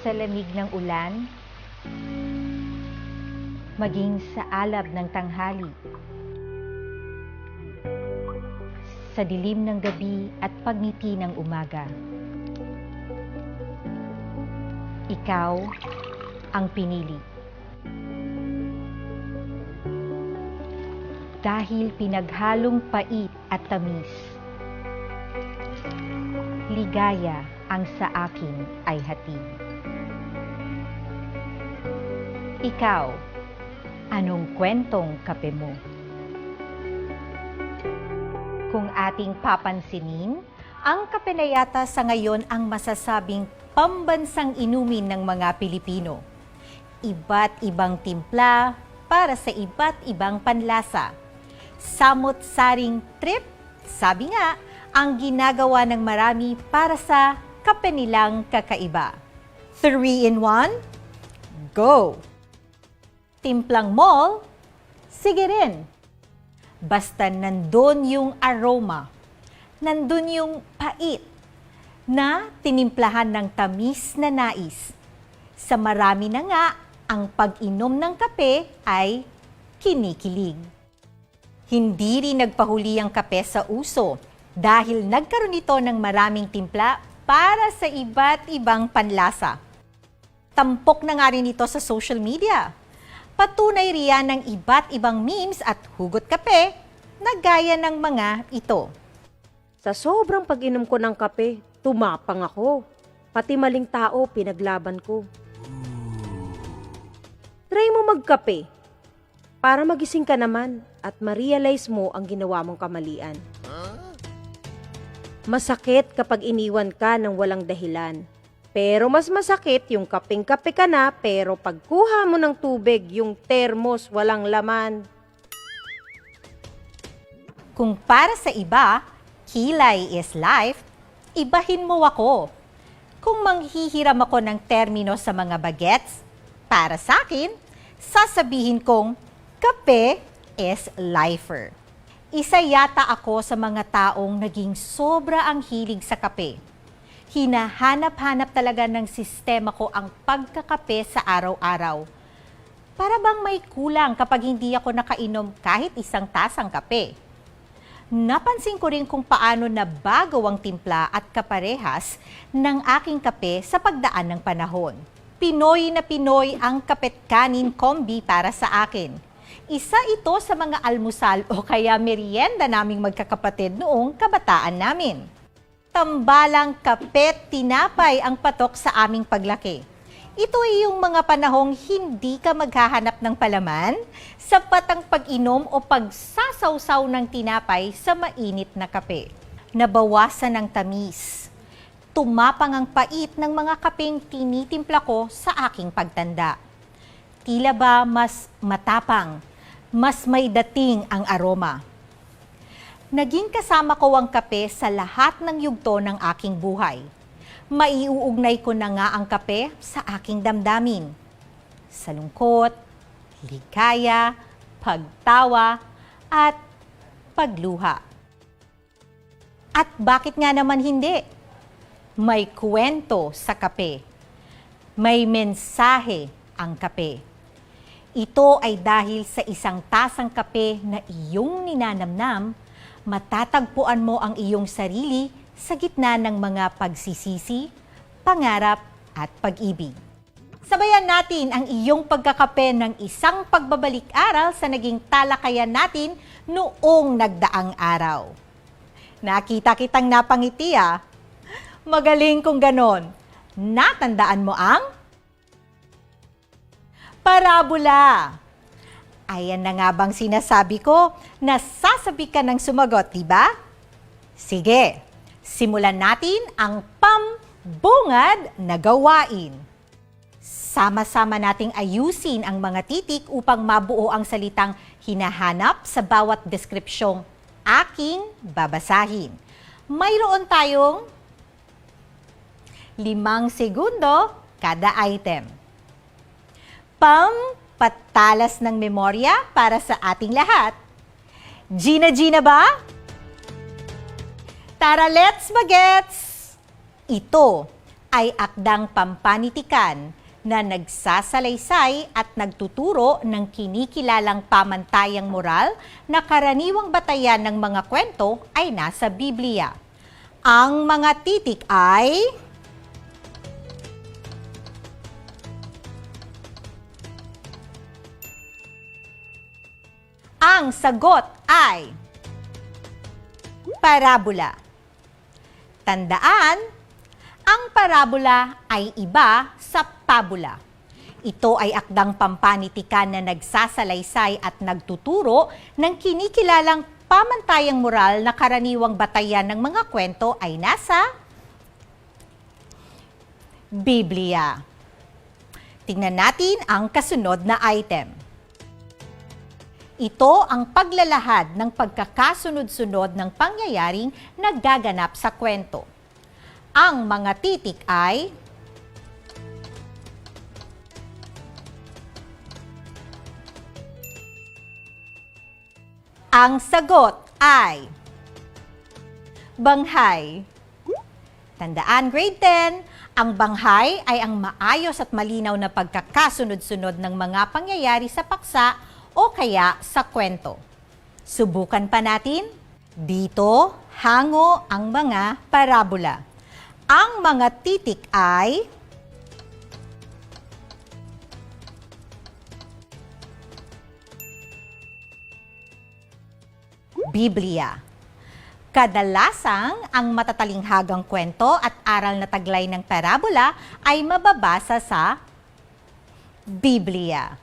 sa lamig ng ulan, maging sa alab ng tanghali, sa dilim ng gabi at pagngiti ng umaga. Ikaw ang pinili. Dahil pinaghalong pait at tamis, ligaya ang sa akin ay hatid. Ikaw, anong kwentong kape mo? Kung ating papansinin, ang kape na yata sa ngayon ang masasabing pambansang inumin ng mga Pilipino. Iba't ibang timpla para sa iba't ibang panlasa. Samot-saring trip, sabi nga, ang ginagawa ng marami para sa kape nilang kakaiba. 3-in-1, go! Timplang mall, sige rin. Basta nandun yung aroma, nandun yung pait, na tinimplahan ng tamis na nais. Sa marami na nga, ang pag-inom ng kape ay kinikilig. Hindi rin nagpahuli ang kape sa uso dahil nagkaroon ito ng maraming timpla para sa iba't ibang panlasa. Tampok na nga rin ito sa social media. Patunay riyan ng iba't ibang memes at hugot kape na gaya ng mga ito. Sa sobrang pag-inom ko ng kape, tumapang ako. Pati maling tao pinaglaban ko. Try mo magkape para magising ka naman at ma-realize mo ang ginawa mong kamalian. Masakit kapag iniwan ka ng walang dahilan. Pero mas masakit yung kapeng-kape ka na pero pagkuha mo ng tubig, yung termos walang laman. Kung para sa iba, kilay is life, ibahin mo ako. Kung manghihiram ako ng termino sa mga bagets, para sa akin, sasabihin kong kape is lifer. Isa yata ako sa mga taong naging sobra ang hilig sa kape. Hinahanap-hanap talaga ng sistema ko ang pagkakape sa araw-araw. Para bang may kulang kapag hindi ako nakainom kahit isang tasang kape. Napansin ko rin kung paano nabago ang timpla at kaparehas ng aking kape sa pagdaan ng panahon. Pinoy na Pinoy ang kapet kanin kombi para sa akin. Isa ito sa mga almusal o kaya merienda naming magkakapatid noong kabataan namin. Tambalang kapet tinapay ang patok sa aming paglaki. Ito ay yung mga panahong hindi ka maghahanap ng palaman, sapat ang pag-inom o pagsasawsaw ng tinapay sa mainit na kape. Nabawasan ng tamis. Tumapang ang pait ng mga kapeng tinitimpla ko sa aking pagtanda. Tila ba mas matapang, mas may dating ang aroma. Naging kasama ko ang kape sa lahat ng yugto ng aking buhay. Maiuugnay ko na nga ang kape sa aking damdamin. Sa lungkot, ligaya, pagtawa, at pagluha. At bakit nga naman hindi? May kwento sa kape. May mensahe ang kape. Ito ay dahil sa isang tasang kape na iyong ninanamnam, matatagpuan mo ang iyong sarili sa gitna ng mga pagsisisi, pangarap at pag-ibig. Sabayan natin ang iyong pagkakape ng isang pagbabalik-aral sa naging talakayan natin noong nagdaang araw. Nakita kitang napangiti ah. Magaling kung ganon. Natandaan mo ang parabola. Ayan na nga bang sinasabi ko na sasabi ka ng sumagot, diba? Sige, simulan natin ang pambungad na gawain. Sama-sama nating ayusin ang mga titik upang mabuo ang salitang hinahanap sa bawat deskripsyong aking babasahin. Mayroon tayong 5 segundo kada item. Pampatalas ng memorya para sa ating lahat. Gina ba? Tara, let's bagets! Ito ay akdang pampanitikan na nagsasalaysay at nagtuturo ng kinikilalang pamantayang moral na karaniwang batayan ng mga kwento ay nasa Biblia. Ang mga titik ay ang sagot ay parabola. Tandaan, ang parabola ay iba sa pabula. Ito ay akdang pampanitikan na nagsasalaysay at nagtuturo ng kinikilalang pamantayang moral na karaniwang batayan ng mga kwento ay nasa Biblia. Tingnan natin ang kasunod na item. Ito ang paglalahad ng pagkakasunod-sunod ng pangyayaring nagaganap sa kwento. Ang mga titik ay ang sagot ay banghay. Tandaan, grade 10, ang banghay ay ang maayos at malinaw na pagkakasunod-sunod ng mga pangyayari sa paksa o kaya sa kwento. Subukan pa natin. Dito, hango ang mga parabola. Ang mga titik ay Biblia. Kadalasang ang matatalinghagang kwento at aral na taglay ng parabola ay mababasa sa Biblia.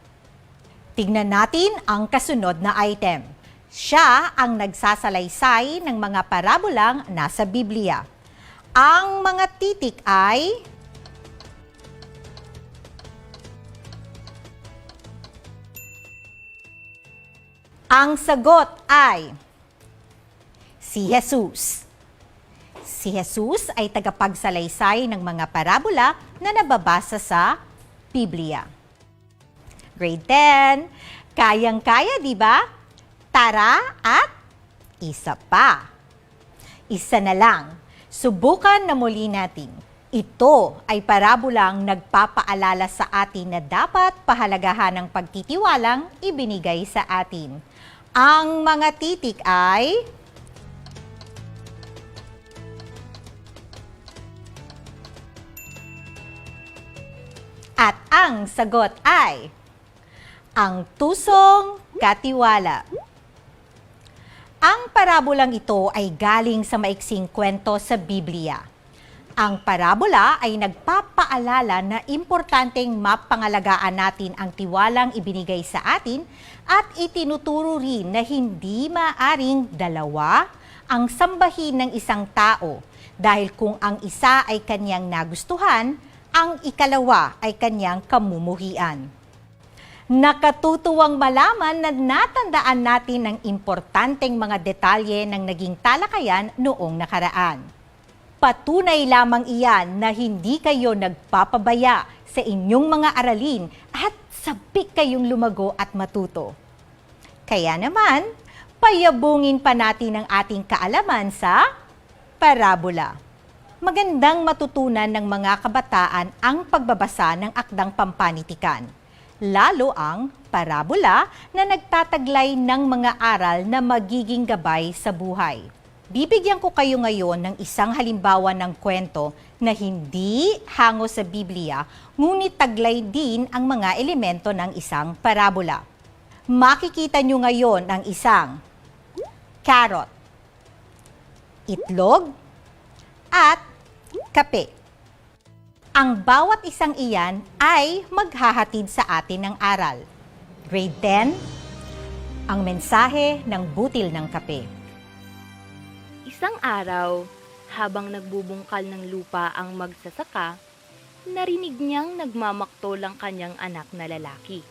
Tignan natin ang kasunod na item. Siya ang nagsasalaysay ng mga parabolang nasa Biblia. Ang mga titik ay ang sagot ay si Jesus. Si Jesus ay tagapagsalaysay ng mga parabola na nababasa sa Biblia. Grade 10, kayang-kaya, di ba? Tara at isa pa. Isa na lang. Subukan na muli natin. Ito ay parabolang nagpapaalala sa atin na dapat pahalagahan ng pagtitiwalang ibinigay sa atin. Ang mga titik ay at ang sagot ay ang tusong katiwala. Ang parabolang ito ay galing sa maiksing kwento sa Biblia. Ang parabola ay nagpapaalala na importanteng mapangalagaan natin ang tiwalang ibinigay sa atin at itinuturo rin na hindi maaring dalawa ang sambahin ng isang tao dahil kung ang isa ay kanyang nagustuhan, ang ikalawa ay kanyang kamumuhian. Nakatutuwang malaman na natandaan natin ang importanteng mga detalye ng naging talakayan noong nakaraan. Patunay lamang iyan na hindi kayo nagpapabaya sa inyong mga aralin at sabik kayong lumago at matuto. Kaya naman, payabungin pa natin ang ating kaalaman sa parabola. Magandang matutunan ng mga kabataan ang pagbabasa ng akdang pampanitikan, lalo ang parabola na nagtataglay ng mga aral na magiging gabay sa buhay. Bibigyan ko kayo ngayon ng isang halimbawa ng kwento na hindi hango sa Biblia, ngunit taglay din ang mga elemento ng isang parabola. Makikita nyo ngayon ang isang carrot, itlog, at kape. Ang bawat isang iyan ay maghahatid sa atin ng aral. Grade 10, ang mensahe ng butil ng kape. Isang araw, habang nagbubungkal ng lupa ang magsasaka, narinig niyang nagmamaktol ang kanyang anak na lalaki.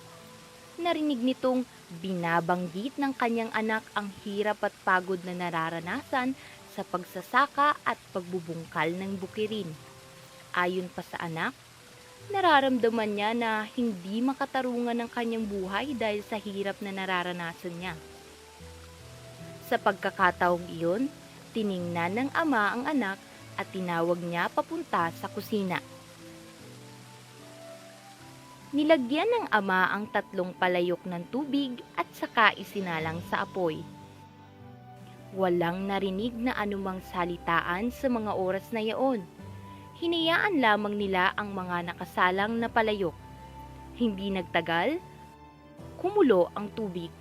Narinig nitong binabanggit ng kanyang anak ang hirap at pagod na nararanasan sa pagsasaka at pagbubungkal ng bukirin. Ayon pa sa anak, nararamdaman niya na hindi makatarungan ng kanyang buhay dahil sa hirap na nararanasan niya. Sa pagkakataong iyon, tiningnan ng ama ang anak at tinawag niya papunta sa kusina. Nilagyan ng ama ang 3 palayok ng tubig at saka isinalang sa apoy. Walang narinig na anumang salitaan sa mga oras na iyon. Hinayaan lamang nila ang mga nakasalang na palayok. Hindi nagtagal, kumulo ang tubig.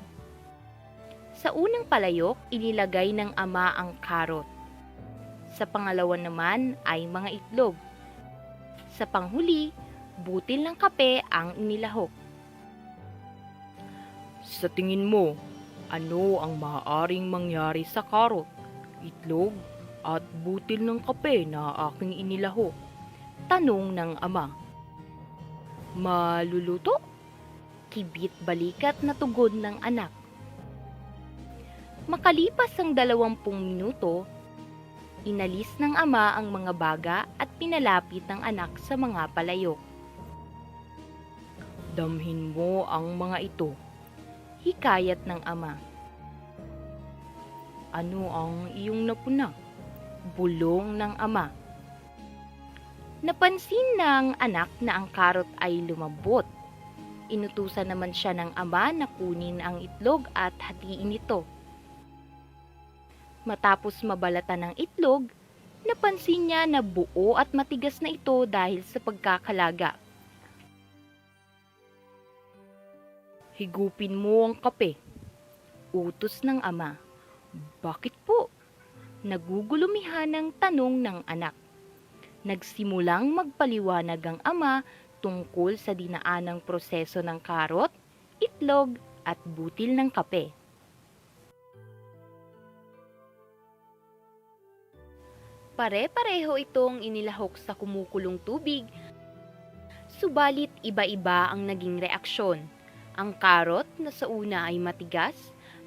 Sa unang palayok, inilagay ng ama ang karot. Sa pangalawa naman ay mga itlog. Sa panghuli, butil ng kape ang inilahok. Sa tingin mo, ano ang maaaring mangyari sa karot, itlog, at butil ng kape na aking inilahok? Tanong ng ama. Maluluto? Kibit balikat na tugon ng anak. Makalipas ang 20 minuto, inalis ng ama ang mga baga at pinalapit ng anak sa mga palayok. Damhin mo ang mga ito. Hikayat ng ama. Ano ang iyong napuna? Bulong ng ama. Napansin ng anak na ang karot ay lumambot. Inutusan naman siya ng ama na kunin ang itlog at hatiin ito. Matapos mabalatan ng itlog, napansin niya na buo at matigas na ito dahil sa pagkakalaga. Higupin mo ang kape. Utos ng ama. Bakit po? Nagugulumihan ng tanong ng anak. Nagsimulang magpaliwanag ang ama tungkol sa dinaanang proseso ng karot, itlog at butil ng kape. Pare-pareho itong inilahok sa kumukulong tubig, subalit iba-iba ang naging reaksyon. Ang karot na sa una ay matigas,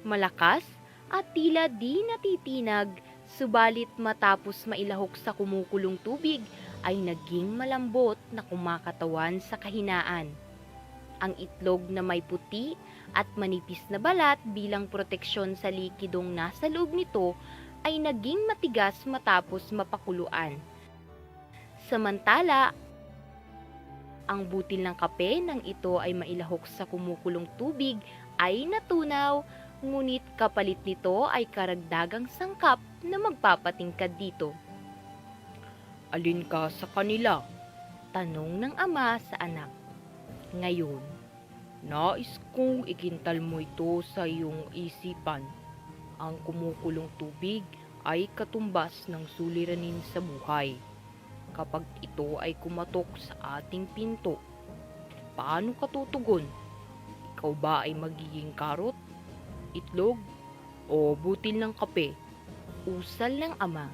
malakas at tila di natitinag, subalit matapos mailahok sa kumukulong tubig ay naging malambot na kumakatawan sa kahinaan. Ang itlog na may puti at manipis na balat bilang proteksyon sa likidong nasa loob nito ay naging matigas matapos mapakuluan. Samantala, ang butil ng kape nang ito ay mailahok sa kumukulong tubig ay natunaw, ngunit kapalit nito ay karagdagang sangkap na magpapatingkad dito. Alin ka sa kanila? Tanong ng ama sa anak. Ngayon, nais kong ikintal mo ito sa iyong isipan. Ang kumukulong tubig ay katumbas ng suliranin sa buhay. Kapag ito ay kumatok sa ating pinto, paano ka tutugon? Ikaw ba ay magiging karot, itlog, o butil ng kape? Usal ng ama.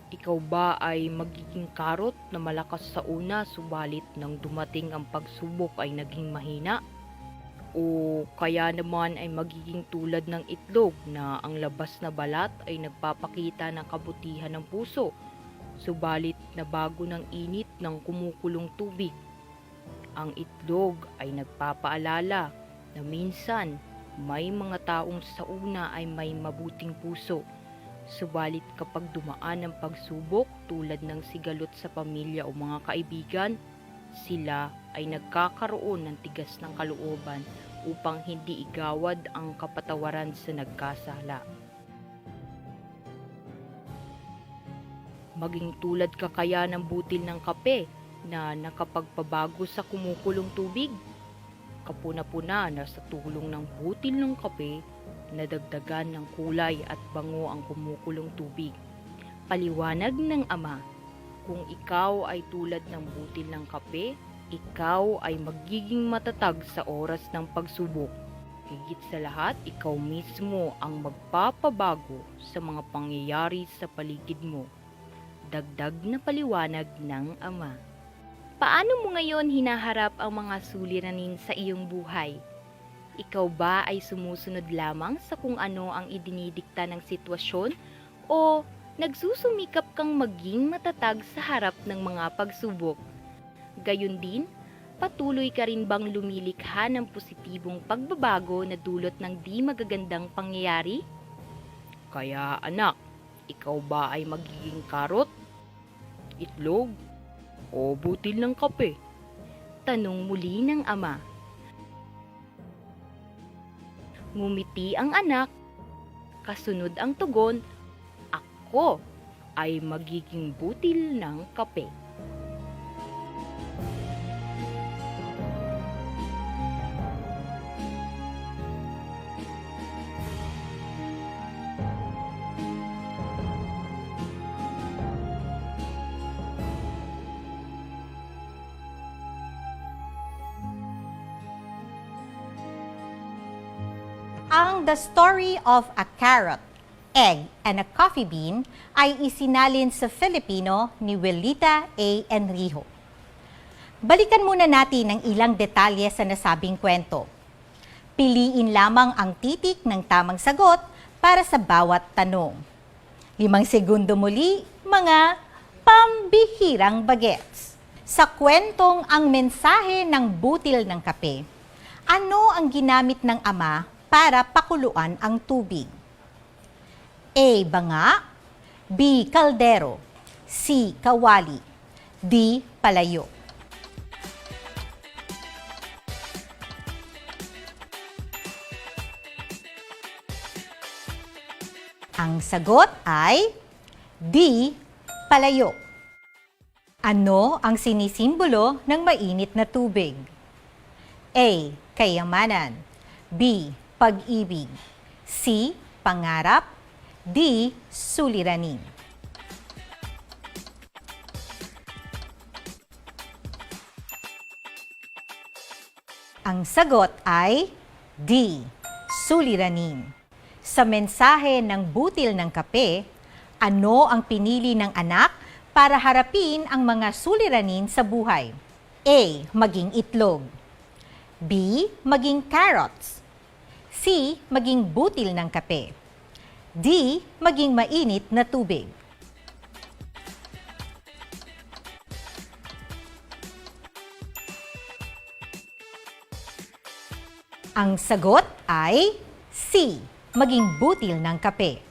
Ikaw ba ay magiging karot na malakas sa una subalit nang dumating ang pagsubok ay naging mahina? O kaya naman ay magiging tulad ng itlog na ang labas na balat ay nagpapakita ng kabutihan ng puso, subalit nabago ng init ng kumukulong tubig? Ang itlog ay nagpapaalala na minsan may mga taong sa una ay may mabuting puso, subalit kapag dumaan ang pagsubok tulad ng sigalot sa pamilya o mga kaibigan, sila ay nagkakaroon ng tigas ng kalooban upang hindi igawad ang kapatawaran sa nagkasala. Maging tulad ka kaya ng butil ng kape na nakapagpabago sa kumukulong tubig? Kapuna-puna na sa tulong ng butil ng kape, nadagdagan ng kulay at bango ang kumukulong tubig. Paliwanag ng ama, kung ikaw ay tulad ng butil ng kape, ikaw ay magiging matatag sa oras ng pagsubok. Higit sa lahat, ikaw mismo ang magpapabago sa mga pangyayari sa paligid mo. Dagdag na paliwanag ng ama. Paano mo ngayon hinaharap ang mga suliranin sa iyong buhay? Ikaw ba ay sumusunod lamang sa kung ano ang idinidikta ng sitwasyon o nagsusumikap kang maging matatag sa harap ng mga pagsubok? Gayun din, patuloy ka rin bang lumilikha ng positibong pagbabago na dulot ng di magagandang pangyayari? Kaya anak, ikaw ba ay magiging karot, Itlog o butil ng kape? Tanong muli ng ama. Ngumiti ang anak, kasunod ang tugon, ako ay magiging butil ng kape. Ang The Story of a Carrot, Egg, and a Coffee Bean ay isinalin sa Filipino ni Welita A. Enrijo. Balikan muna natin ang ilang detalye sa nasabing kwento. Piliin lamang ang titik ng tamang sagot para sa bawat tanong. 5 segundo muli, mga pambihirang bagets. Sa kwentong Ang Mensahe ng Butil ng Kape, ano ang ginamit ng ama para pakuluan ang tubig? A. Banga, B. Kaldero, C. Kawali, D. Palayo. Ang sagot ay D. Palayo. Ano ang sinisimbolo ng mainit na tubig? A. Kayamanan, B. Pag-ibig, C. Pangarap, D. Suliranin. Ang sagot ay D. Suliranin. Sa mensahe ng butil ng kape, ano ang pinili ng anak para harapin ang mga suliranin sa buhay? A. Maging itlog, B. Maging carrots, C. Maging butil ng kape, D. Maging mainit na tubig. Ang sagot ay C. Maging butil ng kape.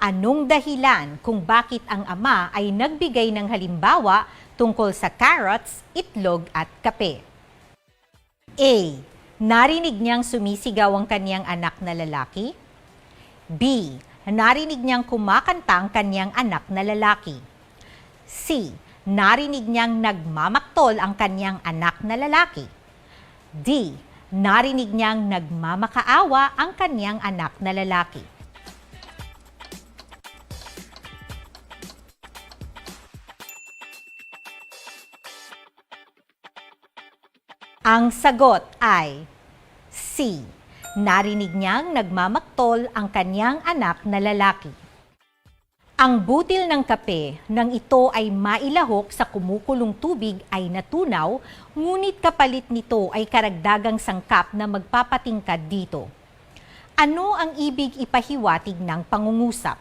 Anong dahilan kung bakit ang ama ay nagbigay ng halimbawa tungkol sa carrots, itlog at kape? A. Narinig niyang sumisigaw ang kanyang anak na lalaki. B. Narinig niyang kumakanta ang kanyang anak na lalaki. C. Narinig niyang nagmamaktol ang kanyang anak na lalaki. D. Narinig niyang nagmamakaawa ang kanyang anak na lalaki. Ang sagot ay C. Narinig niyang nagmamaktol ang kanyang anak na lalaki. Ang butil ng kape nang ito ay mailahok sa kumukulong tubig ay natunaw, ngunit kapalit nito ay karagdagang sangkap na magpapatingkad dito. Ano ang ibig ipahiwatig ng pangungusap?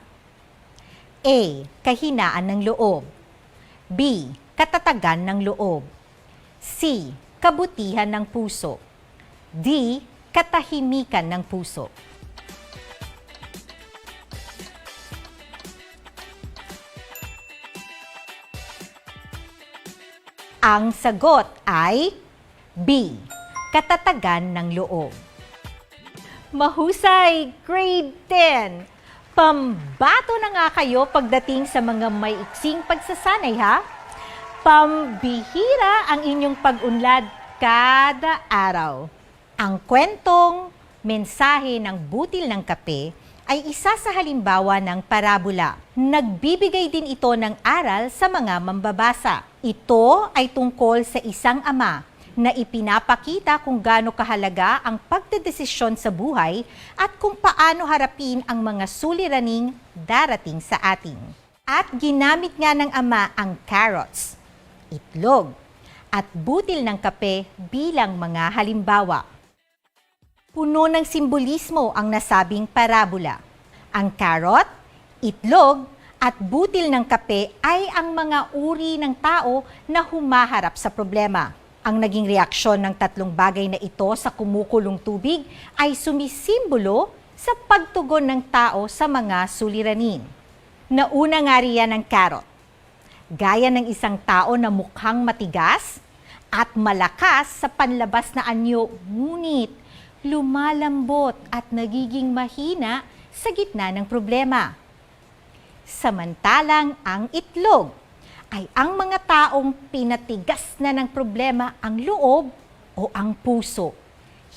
A. Kahinaan ng loob, B. Katatagan ng loob, C. Kabutihan ng puso, D. Katahimikan ng puso. Ang sagot ay B. Katatagan ng loob. Mahusay! Grade 10! Pambato na nga kayo pagdating sa mga may iksing pagsasanay, ha? Pambihira ang inyong pag-unlad kada araw. Ang kwentong Mensahe ng Butil ng Kape ay isa sa halimbawa ng parabola. Nagbibigay din ito ng aral sa mga mambabasa. Ito ay tungkol sa isang ama na ipinapakita kung gaano kahalaga ang pagdedesisyon sa buhay at kung paano harapin ang mga suliraning darating sa atin. At ginamit nga ng ama ang carrots, itlog, at butil ng kape bilang mga halimbawa. Puno ng simbolismo ang nasabing parabola. Ang carrot, itlog, at butil ng kape ay ang mga uri ng tao na humaharap sa problema. Ang naging reaksyon ng tatlong bagay na ito sa kumukulong tubig ay sumisimbolo sa pagtugon ng tao sa mga suliranin. Nauna nga riyan ang carrot. gaya ng isang tao na mukhang matigas at malakas sa panlabas na anyo, ngunit lumalambot at nagiging mahina sa gitna ng problema. Samantalang ang itlog ay ang mga taong pinatigas na ng problema ang loob o ang puso.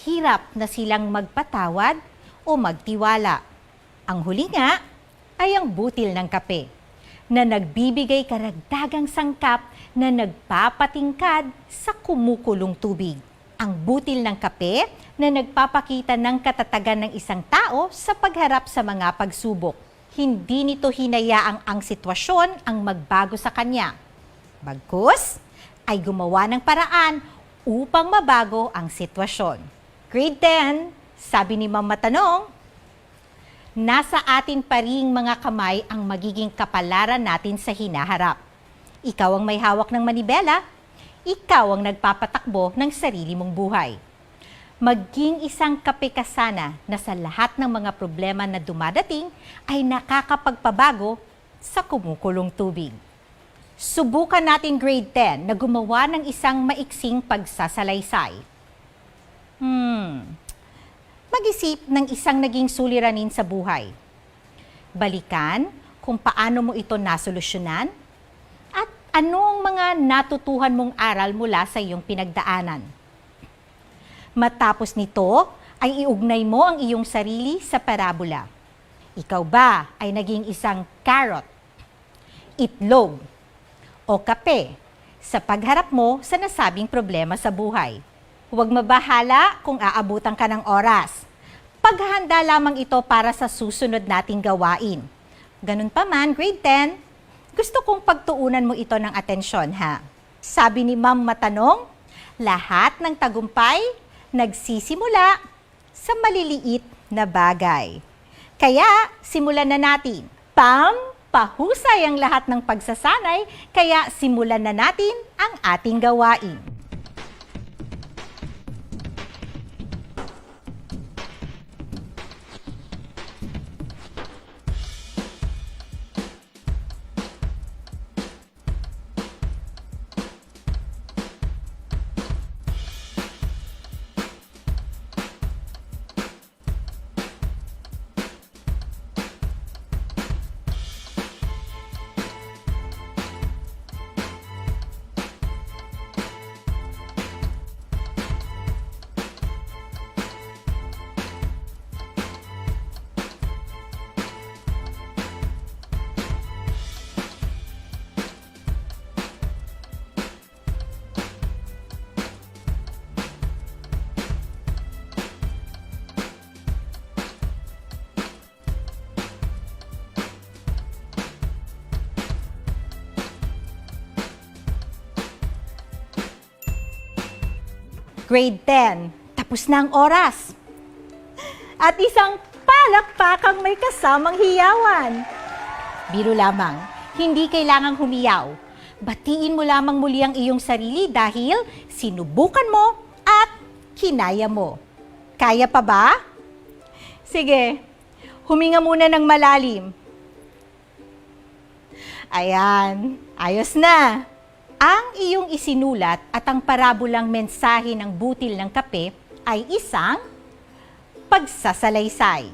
Hirap na silang magpatawad o magtiwala. Ang huli nga ay ang butil ng kape na nagbibigay karagdagang sangkap na nagpapatingkad sa kumukulong tubig. Ang butil ng kape na nagpapakita ng katatagan ng isang tao sa pagharap sa mga pagsubok. Hindi nito hinayaang ang sitwasyon ang magbago sa kanya. Bagkus ay gumawa ng paraan upang mabago ang sitwasyon. Grade 10, sabi ni Ma'am Matanong, nasa atin pa ring mga kamay ang magiging kapalaran natin sa hinaharap. Ikaw ang may hawak ng manibela, ikaw ang nagpapatakbo ng sarili mong buhay. Maging isang kape ka sana na sa lahat ng mga problema na dumadating ay nakakapagpabago sa kumukulong tubig. Subukan natin grade 10 na gumawa ng isang maiksing pagsasalaysay. Mag-isip ng isang naging suliranin sa buhay. Balikan kung paano mo ito nasolusyonan at ano ang mga natutuhan mong aral mula sa iyong pinagdaanan. Matapos nito, ay iugnay mo ang iyong sarili sa parabola. Ikaw ba ay naging isang carrot, itlog, o kape sa pagharap mo sa nasabing problema sa buhay? Huwag mabahala kung aabutan ka ng oras. Paghahanda lamang ito para sa susunod nating gawain. Ganun pa man, grade 10, gusto kong pagtuunan mo ito ng atensyon, ha? Sabi ni Ma'am Matanong, lahat ng tagumpay nagsisimula sa maliliit na bagay. Kaya, simulan na natin. Pahusay ang lahat ng pagsasanay, kaya simulan na natin ang ating gawain. Grade 10, tapos na ang oras. At isang palakpakang may kasamang hiyawan. Biro lamang, hindi kailangang humiyaw. Batiin mo lamang muli ang iyong sarili dahil sinubukan mo at kinaya mo. Kaya pa ba? Sige, huminga muna ng malalim. Ayan, ayos na. Ang iyong isinulat at ang parabolang mensahe ng butil ng kape ay isang pagsasalaysay.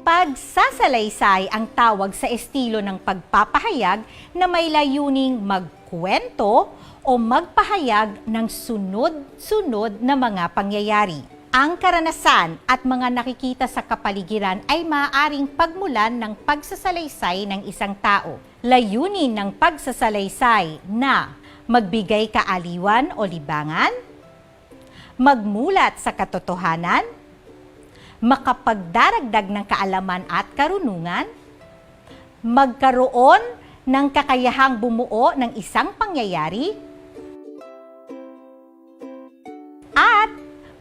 Pagsasalaysay ang tawag sa estilo ng pagpapahayag na may layuning magkwento o magpahayag ng sunod-sunod na mga pangyayari. Ang karanasan at mga nakikita sa kapaligiran ay maaaring pagmulan ng pagsasalaysay ng isang tao. Layunin ng pagsasalaysay na magbigay kaaliwan o libangan, magmulat sa katotohanan, makapagdaragdag ng kaalaman at karunungan, magkaroon ng kakayahang bumuo ng isang pangyayari, at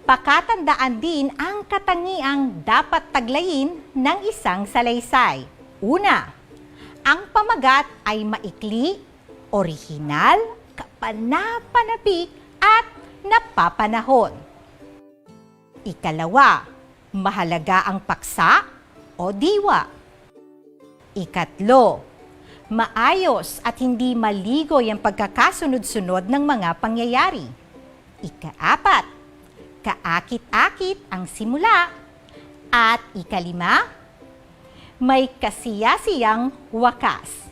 pakatandaan din ang katangiang dapat taglayin ng isang salaysay. Una, ang pamagat ay maikli, orihinal, kapanapanabik at napapanahon. Ikalawa, mahalaga ang paksa o diwa. Ikatlo, maayos at hindi maligoy ang pagkakasunod-sunod ng mga pangyayari. Ikaapat, kaakit-akit ang simula. At ikalima, may kasiya-siyang wakas.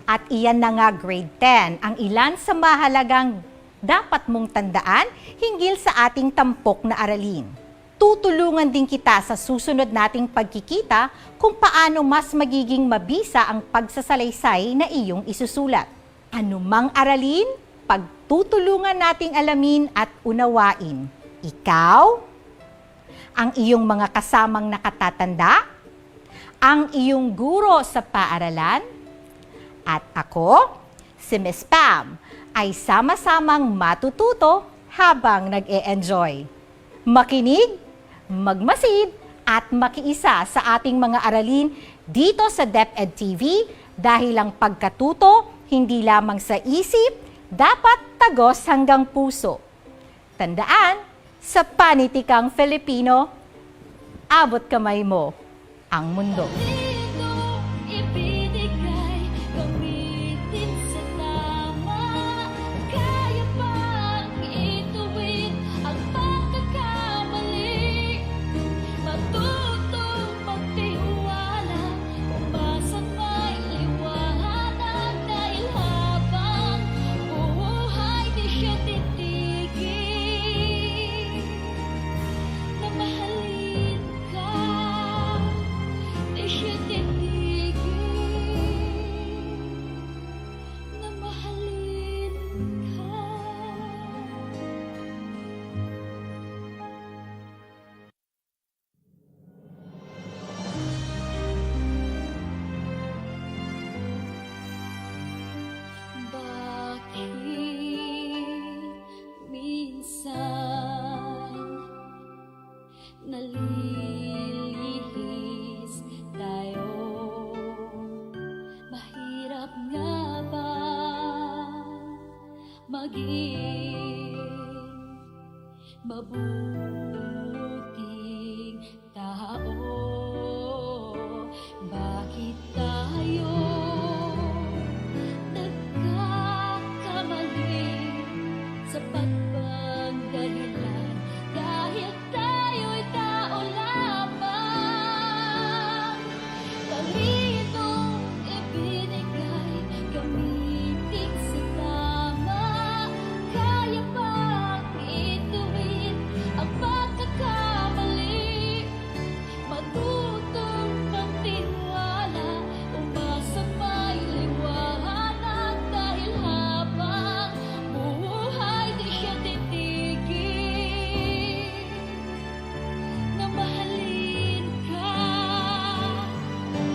At iyan na nga grade 10, ang ilan sa mahalagang dapat mong tandaan hinggil sa ating tampok na aralin. Tutulungan din kita sa susunod nating pagkikita kung paano mas magiging mabisa ang pagsasalaysay na iyong isusulat. Anumang aralin, pagtutulungan nating alamin at unawain. Ikaw, ang iyong mga kasamang nakatatanda, ang iyong guro sa paaralan, at ako, si Miss Pam, ay sama-samang matututo habang nag-e-enjoy. Makinig, magmasid, at makiisa sa ating mga aralin dito sa DepEd TV dahil ang pagkatuto hindi lamang sa isip, dapat tagos hanggang puso. Tandaan, sa panitikang Filipino, abot kamay mo ang mundo. Ibinigay, gamitin sa tama. Kaya pang ituwid ang pagkakamali. Matutong magtiwala, umasa't may liwanag dahil habang buhay di siya titigil. Na mahalin ka, di siya titigil. Na mahalin ka. Bakit minsan nalilihis tayo? Mahirap nga ba maging